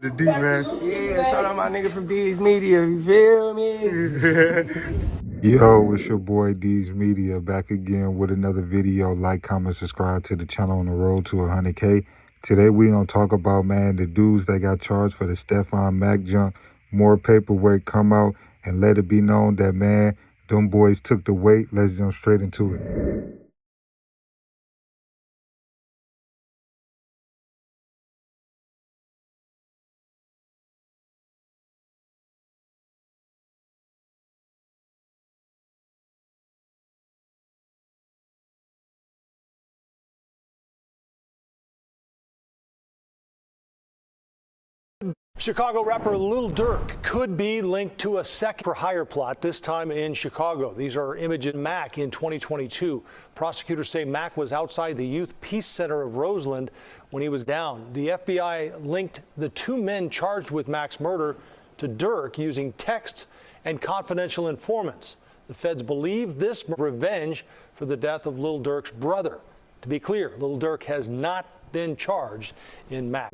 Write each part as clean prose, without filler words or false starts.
The D, man. Yeah, shout out my nigga from D's Media, you feel me? Yo, it's your boy D's Media back again with another video. Like, comment, subscribe to the channel on the road to 100K. Today we gonna talk about, man, the dudes that got charged for the Stephon Mack junk. More paperwork come out and let it be known that, man, them boys took the weight. Let's jump straight into it. Chicago rapper Lil Durk could be linked to a second for hire plot, this time in Chicago. These are images of Mack in 2022. Prosecutors say Mack was outside the Youth Peace Center of Roseland when he was down. The FBI linked the two men charged with Mack's murder to Durk using texts and confidential informants. The feds believe this revenge for the death of Lil Durk's brother. To be clear, Lil Durk has not been charged in Mack.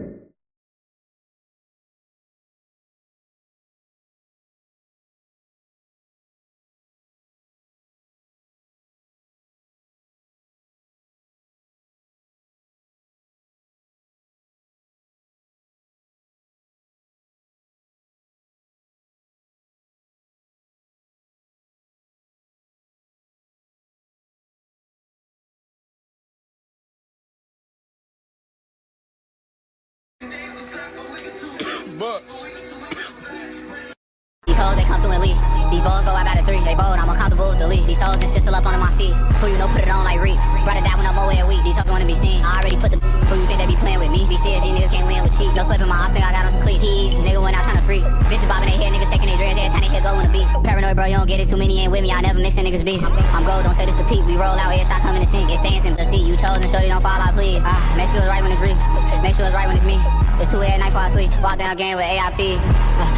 These hoes, they come through and leave. These balls go out at 3. They bold, I'm uncomfortable with the lead. These hoes just still up under my feet. Who you know put it on like Reed. Brought it down when I'm away a week. These hoes wanna be seen. I already put the who you think they be playing with me? BCSG niggas can't win with cheat. No slipping my ops, think I got on some cleats. Easy, nigga went out trying to free. Bitches bobbing their head, niggas shaking their dreads. Every time they hit go on the beat. Paranoid, bro, you don't get it. Too many ain't with me. I never mixin' niggas beef. I'm gold, don't say this to Pete. We roll out here, shot coming to sink. It stays in the seat. You chose and shorty don't fall out, please. Make sure it's right when it's real. Make sure it's right when it's me. It's 2 a.m. night fall asleep. Walk down game with AIPs.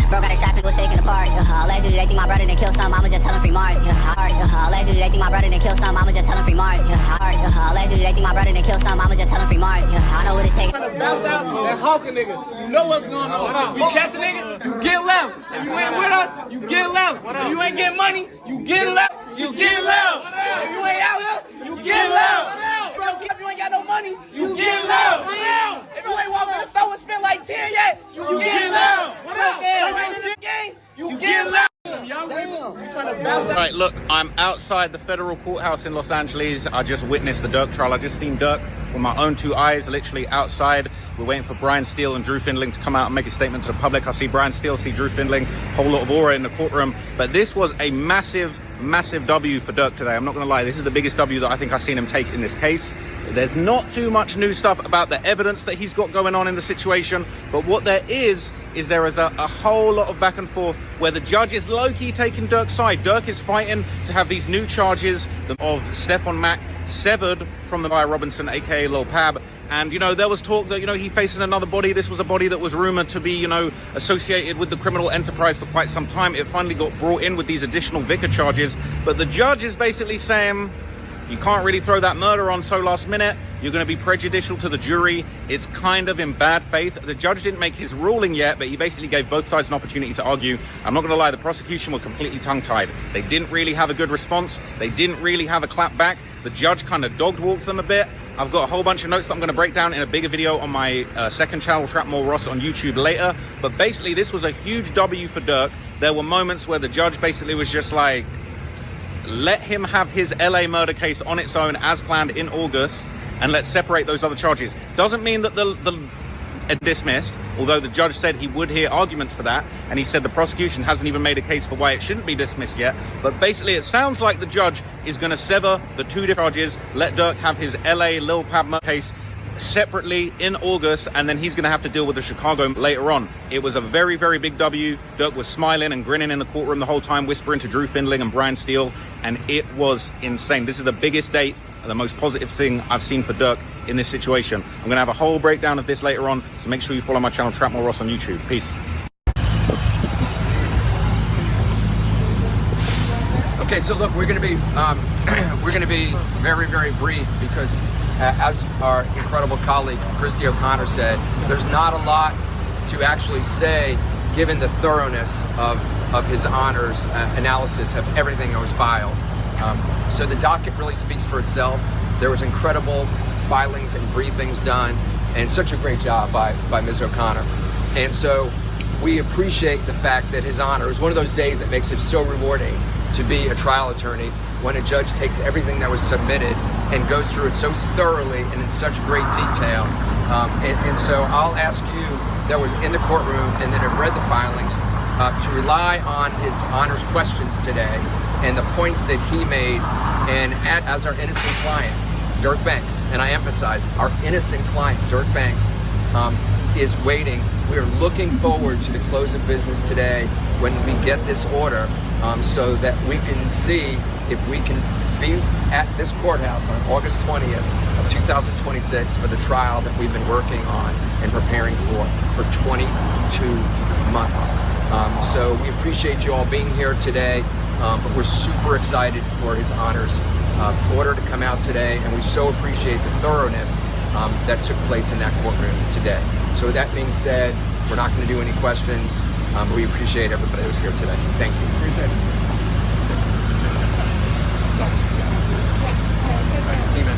Bro got a shot, go shaking the party. Allegedly they think my brother done kill some. I'ma just tell him free Marley. Allegedly they think my brother done kill some. I'ma just tell him free Marley. Allegedly they think my brother done kill some. I'ma just tell him free Marley. I know what it takes. Bounce out and hawk a nigga. You know what's going on. You catch a nigga, you get left. If you ain't with us, you get left. If you ain't getting money, you get left. You get left. If you ain't out here, you get left. If you ain't got no money, you get left. If you ain't walking in the store and spend like 10 yet, you get left. If you ain't in this game, you get left. Right, look, I'm outside the federal courthouse in Los Angeles. I just witnessed the Durk trial. I just seen Durk with my own 2 eyes, literally outside. We're waiting for Brian Steele and Drew Findling to come out and make a statement to the public. I see Brian Steele, see Drew Findling, whole lot of aura in the courtroom. But this was a massive W for Durk today. I'm not gonna lie, this is the biggest W that I think I've seen him take in this case. There's not too much new stuff about the evidence that he's got going on in the situation, but what there is there is a whole lot of back and forth where the judge is low-key taking Durk's side. Durk is fighting to have these new charges of Stephon Mack severed from the guy Robinson, aka Lil Pab. And, you know, there was talk that, you know, he facing another body. This was a body that was rumored to be, you know, associated with the criminal enterprise for quite some time. It finally got brought in with these additional vicar charges. But the judge is basically saying, you can't really throw that murder on so last minute. You're going to be prejudicial to the jury. It's kind of in bad faith. The judge didn't make his ruling yet, but he basically gave both sides an opportunity to argue. I'm not going to lie, the prosecution were completely tongue-tied. They didn't really have a good response. They didn't really have a clap back. The judge kind of dog-walked them a bit. I've got a whole bunch of notes that I'm going to break down in a bigger video on my second channel, Trapmore Ross, on YouTube later. But basically, this was a huge W for Durk. There were moments where the judge basically was just like, let him have his LA murder case on its own as planned in August, and let's separate those other charges. Doesn't mean that the dismissed, although the judge said he would hear arguments for that, and he said the prosecution hasn't even made a case for why it shouldn't be dismissed yet. But basically, it sounds like the judge is going to sever the 2 different charges, let Durk have his LA Lil Pab murder case separately in August, and then he's going to have to deal with the Chicago later on. It was a very, very big W. Durk was smiling and grinning in the courtroom the whole time, whispering to Drew Findling and Brian Steele, and it was insane. This is the biggest date, the most positive thing I've seen for Durk in this situation. I'm going to have a whole breakdown of this later on, so make sure you follow my channel, Trapmore Ross, on YouTube. Peace. Okay, so look, we're going to be very, very brief because, as our incredible colleague Christy O'Connor said, there's not a lot to actually say, given the thoroughness of His Honor's analysis of everything that was filed. So the docket really speaks for itself. There was incredible filings and briefings done, and such a great job by Ms. O'Connor. And so we appreciate the fact that His Honor, it was one of those days that makes it so rewarding to be a trial attorney when a judge takes everything that was submitted and goes through it so thoroughly and in such great detail. And so I'll ask you that was in the courtroom and that have read the filings to rely on His Honor's questions today and the points that he made, and as our innocent client, Durk Banks, and I emphasize, our innocent client, Durk Banks, is waiting. We are looking forward to the close of business today when we get this order, so that we can see if we can be at this courthouse on August 20th of 2026 for the trial that we've been working on and preparing for 22 months. So we appreciate you all being here today, but we're super excited for His Honor's order to come out today, and we so appreciate the thoroughness that took place in that courtroom today. So with that being said, we're not going to do any questions. We appreciate everybody that was here today. Thank you. Appreciate it. See you, man.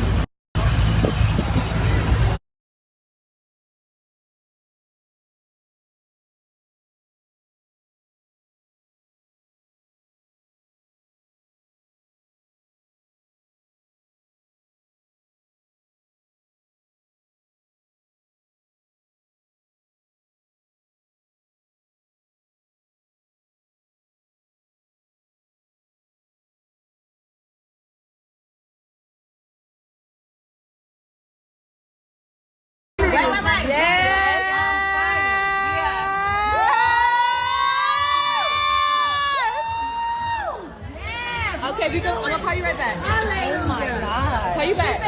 Okay, I'm gonna call you right back. Oh my God. Call you back.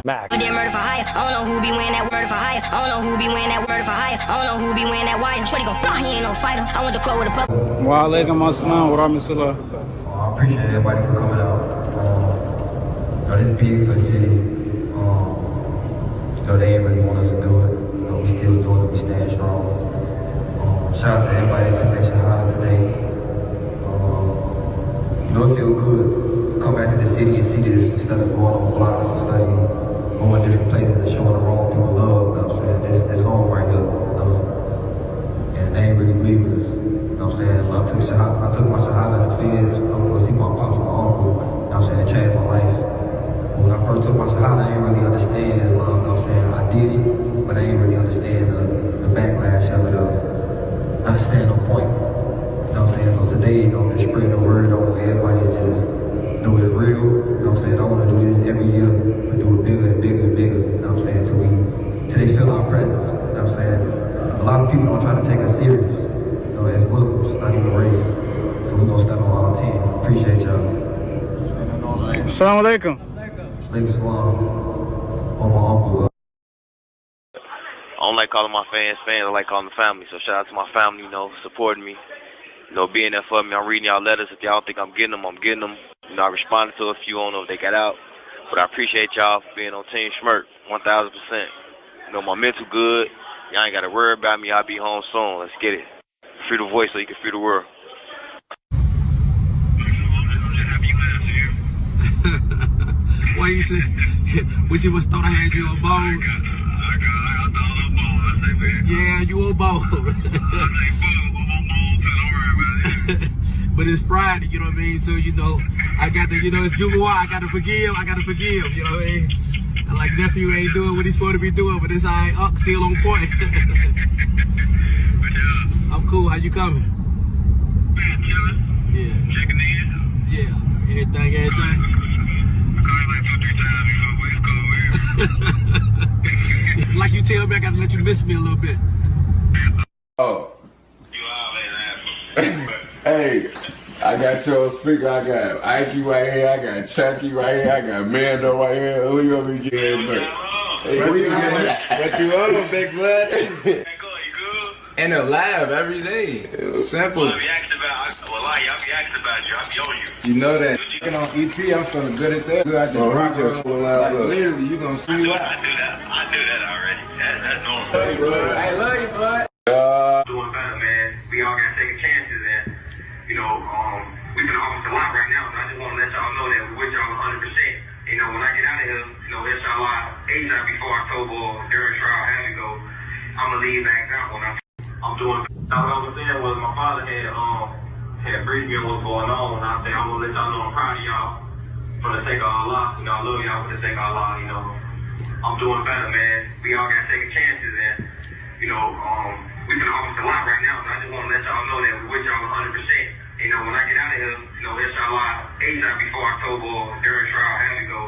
Mac. Did murder for hire. I don't know who be wearing that murder for hire. I don't know who be wearing that murder for hire. I don't know who be wearing that wire. Shorty gon' fly, he ain't no fighter. I went to club with a pup. Wa alaikum assalam wa rahmatullah. I appreciate everybody for coming out. This big for the city. They ain't really want us to do it. We still doing it. We stand strong. Shout out to everybody that took that shahada today. It feel good to come back to the city and see this instead of going on blocks and studying, going different places and showing the wrong people love. You know what I'm saying? This home right here. And they ain't really believing us. You know what I'm saying? I took my shahada in the feds. I'm going to see my pops, my uncle. You know what I'm saying? It changed my life. When I first took my shahada, I didn't really understand Islam. You know what I'm saying? I did it, but I didn't really understand the backlash of it, understand no point. You know what I'm saying? So today, just spreading the word over everybody, just do it real. You know what I'm saying? I want to do this every year, but do it bigger and bigger and bigger. You know what I'm saying? Till they feel our presence. You know what I'm saying? A lot of people don't try to take us serious. As Muslims, not even race. So we're gonna step on our team. Appreciate y'all. Assalamu alaikum. Salam. On my uncle. I don't like calling my fans, I like calling them family. So shout out to my family, supporting me, being there for me. I'm reading y'all letters. If y'all think I'm getting them, I'm getting them. I responded to a few. I don't know if they got out. But I appreciate y'all for being on Team Schmirk, 1,000%. My mental good. Y'all ain't got to worry about me. I'll be home soon. Let's get it. Free the voice so you can free the world. What you say? What you was thought I had you a bone? Yeah, you a bone. But it's Friday, you know what I mean? So, I got to, it's Jumu'ah, I got to forgive, you know what I mean? And like nephew ain't doing what he's supposed to be doing, but it's all right, Unc still on point. I'm cool, how you coming? Yeah. Checking in? Yeah, everything. Like you tell me, I gotta let you miss me a little bit. Oh. Hey, I got your speaker, I got Ike right here, I got Chucky right here, I got Mando right here. Who you gonna be getting? Hey, what you on, big blood? You good? And alive every day. Simple. Well, if you asked about, well, I'll be asking about you. I'll be on you. You know that. On EP, I'm feeling good as hell. I just rock like literally, you gonna see what? I do that already. That's normal. I love you, bud. Doing better, man. We all gotta take chances, and we've been offered a lot right now. So I just want to let y'all know that we're with y'all 100%. When I get out of here, inshallah, ASAP before October or during trial, have to go. I'm gonna leave that example. I'm doing. All I was saying was my father had briefed me on what's going on, and I said I'm gonna let y'all know I'm proud of y'all for the sake of Allah. I love y'all for the sake of Allah. I'm doing better, man. We all gotta take chances, and we've been offered a lot right now. So I just want to let y'all know that we're with y'all 100%. When I get out of here, inshallah, ASAP before October or during trial, have to go.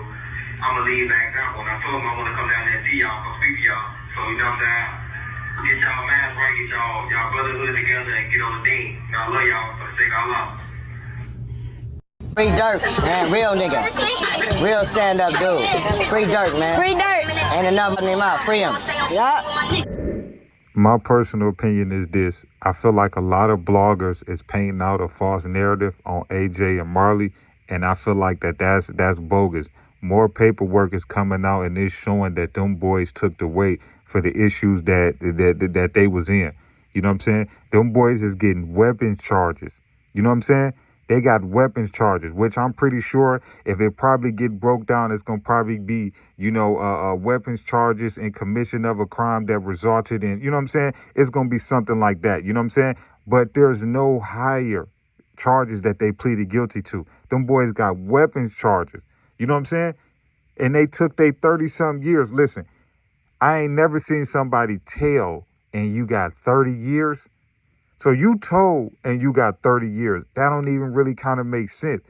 I'm gonna leave that example, and I told him I want to come down there and see y'all, come speak to y'all. So what I'm saying? Get y'all mask right, get y'all brotherhood together, and get on the team. I love y'all for the sake of Allah. Free Durk, man, real nigga. Real stand-up dude. Free Durk, man. Free Durk. Ain't enough of him out. Free him. Yup. My personal opinion is this. I feel like a lot of bloggers is painting out a false narrative on AJ and Marley, and I feel like that's bogus. More paperwork is coming out, and it's showing that them boys took the weight for the issues that they was in. You know what I'm saying? Them boys is getting weapons charges. You know what I'm saying? They got weapons charges, which I'm pretty sure if it probably get broke down, it's going to probably be, weapons charges in commission of a crime that resulted in, you know what I'm saying? It's going to be something like that. You know what I'm saying? But there's no higher charges that they pleaded guilty to. Them boys got weapons charges. You know what I'm saying? And they took their 30-something years. Listen, I ain't never seen somebody tell and you got 30 years. So you told and you got 30 years. That don't even really kind of make sense.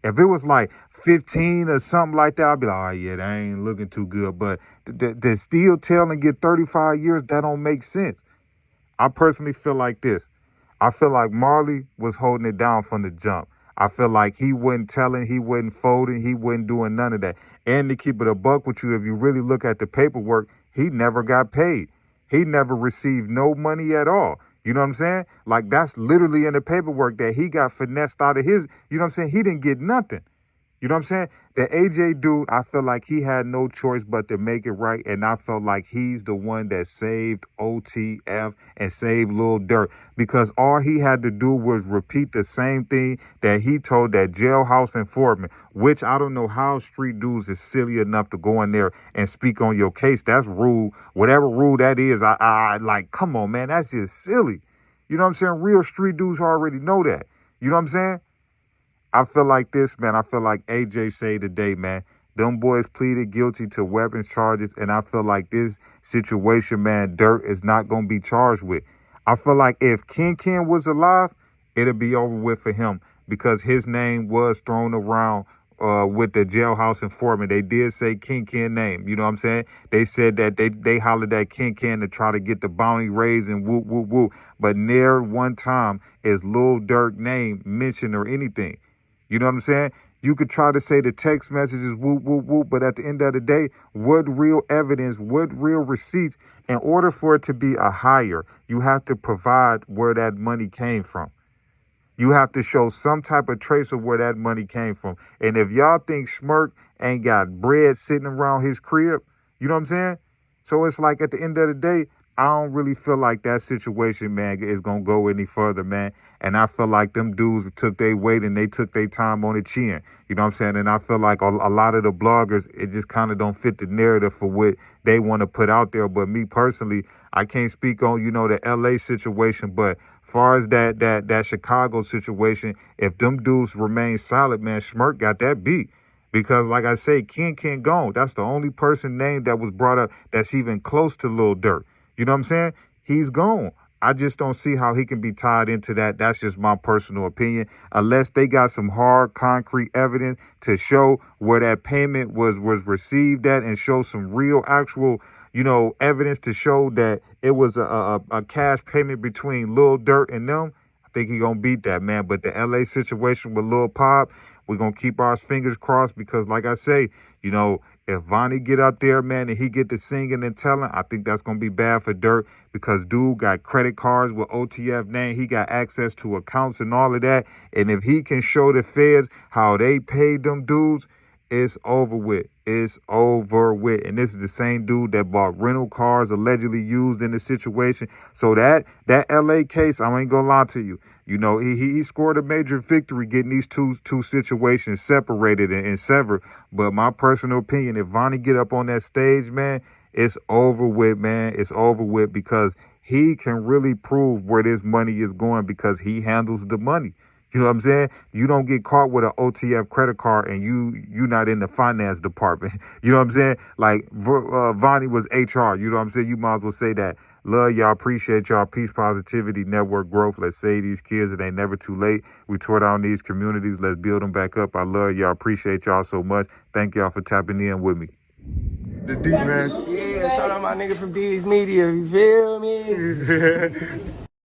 If it was like 15 or something like that, I'd be like, oh, yeah, that ain't looking too good. But to still tell and get 35 years, that don't make sense. I personally feel like this. I feel like Marley was holding it down from the jump. I feel like he wasn't telling, he wasn't folding, he wasn't doing none of that. And to keep it a buck with you, if you really look at the paperwork, he never got paid. He never received no money at all. You know what I'm saying? Like, that's literally in the paperwork that he got finessed out of his, you know what I'm saying? He didn't get nothing. You know what I'm saying? The AJ dude, I feel like he had no choice but to make it right. And I felt like he's the one that saved OTF and saved Lil Durk, because all he had to do was repeat the same thing that he told that jailhouse informant, which I don't know how street dudes is silly enough to go in there and speak on your case. That's rude. Whatever rule that is, I like, come on, man, that's just silly. You know what I'm saying? Real street dudes already know that. You know what I'm saying? I feel like this, man. I feel like AJ say today, man. Them boys pleaded guilty to weapons charges, and I feel like this situation, man, Durk is not going to be charged with. I feel like if Ken was alive, it'll be over with for him, because his name was thrown around with the jailhouse informant. They did say Ken name. You know what I'm saying? They said that they hollered at Ken to try to get the bounty raised and whoop, whoop, whoop. But never one time is Lil Durk name mentioned or anything. You know what I'm saying? You could try to say the text messages, whoop, whoop, whoop, but at the end of the day, what real evidence, what real receipts, in order for it to be a hire, you have to provide where that money came from. You have to show some type of trace of where that money came from. And if y'all think Schmirk ain't got bread sitting around his crib, you know what I'm saying? So it's like at the end of the day, I don't really feel like that situation, man, is going to go any further, man. And I feel like them dudes took their weight and they took their time on the chin. You know what I'm saying? And I feel like a lot of the bloggers, it just kind of don't fit the narrative for what they want to put out there. But me personally, I can't speak on, the LA situation. But far as that Chicago situation, if them dudes remain solid, man, Schmirk got that beat. Because like I say, Ken gone. That's the only person named that was brought up that's even close to Lil Durk. You know what I'm saying? He's gone. I just don't see how he can be tied into that. That's just my personal opinion. Unless they got some hard, concrete evidence to show where that payment was received at, and show some real, actual, evidence to show that it was a cash payment between Lil Durk and them, I think he gonna beat that, man. But the LA situation with Lil Pop, we're going to keep our fingers crossed, because like I say, If Vonnie get up there, man, and he get to singing and telling, I think that's going to be bad for Durk, because dude got credit cards with OTF name. He got access to accounts and all of that. And if he can show the feds how they paid them dudes, it's over with. It's over with. And this is the same dude that bought rental cars allegedly used in the situation. So that LA case, I ain't gonna lie to you. You know, he scored a major victory getting these two situations separated and severed. But my personal opinion, if Vonnie get up on that stage, man, it's over with, man. It's over with, because he can really prove where this money is going, because he handles the money. You know what I'm saying? You don't get caught with an OTF credit card and you not in the finance department. You know what I'm saying? Like Vonnie was HR. You know what I'm saying? You might as well say that. Love y'all. Appreciate y'all. Peace, positivity, network growth. Let's save these kids. It ain't never too late. We tore down these communities. Let's build them back up. I love y'all. Appreciate y'all so much. Thank y'all for tapping in with me. The D, man. Yeah, shout out my nigga from D's Media. You feel me?